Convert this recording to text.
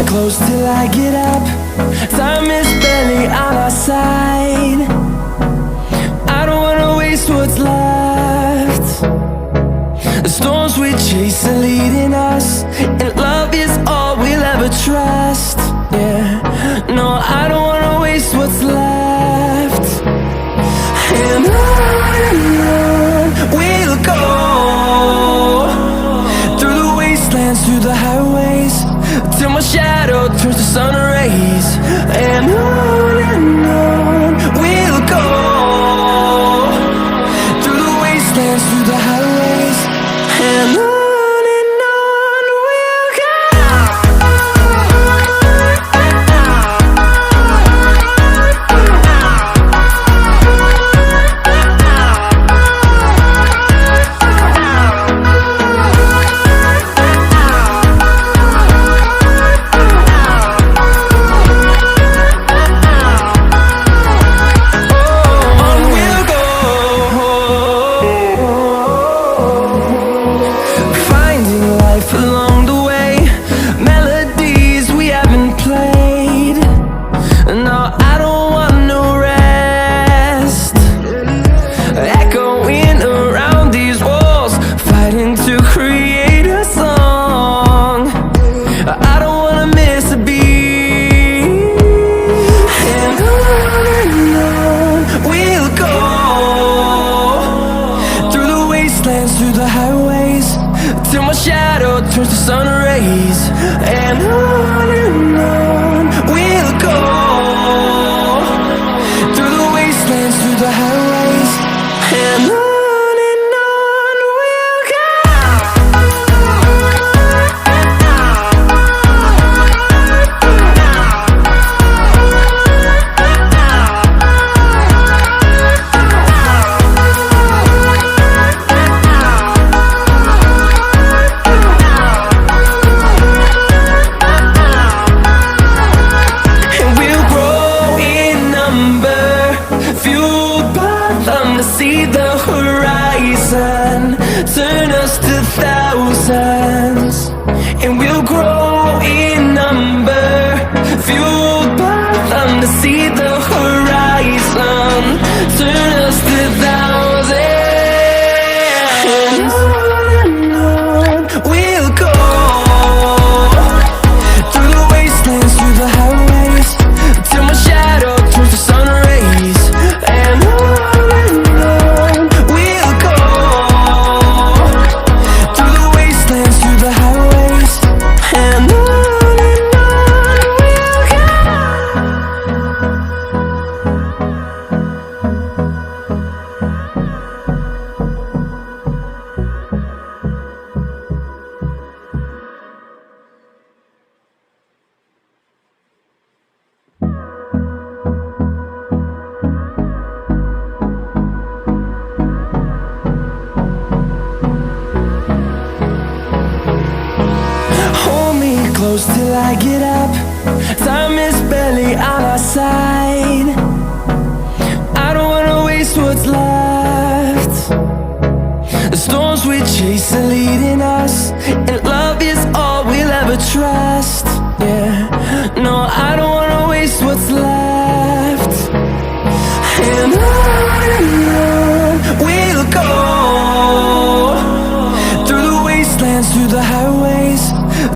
close till I get up. Time is barely on our side. I don't wanna waste what's left. The storms we chase are leading us, and love is all we'll ever trust. Yeah, no, I don't wanna waste what's left. And on we'll go, through the wastelands, through the highways, till my shadow turns to sun rays. And on we'll go, through the wastelands, through the highways, and on we'll go. Through the highways, till my shadow turns to sun rays. And on we'll go, through the wastelands, through the highways, and on we'll go. See the horizon, turn us to thousands, and we'll grow in number, fueled by them. To see the horizon, turn us to thousands, and on we'll go, through the wastelands, through the highways, till my shadow turns to sun rays. And close till I get up. Time is barely on our side. I don't wanna waste what's left. The storms we chase are leading us, and love is all we'll ever trust. Yeah, no, I don't wanna waste what's left. And on we'll go, through the wastelands, through the highways,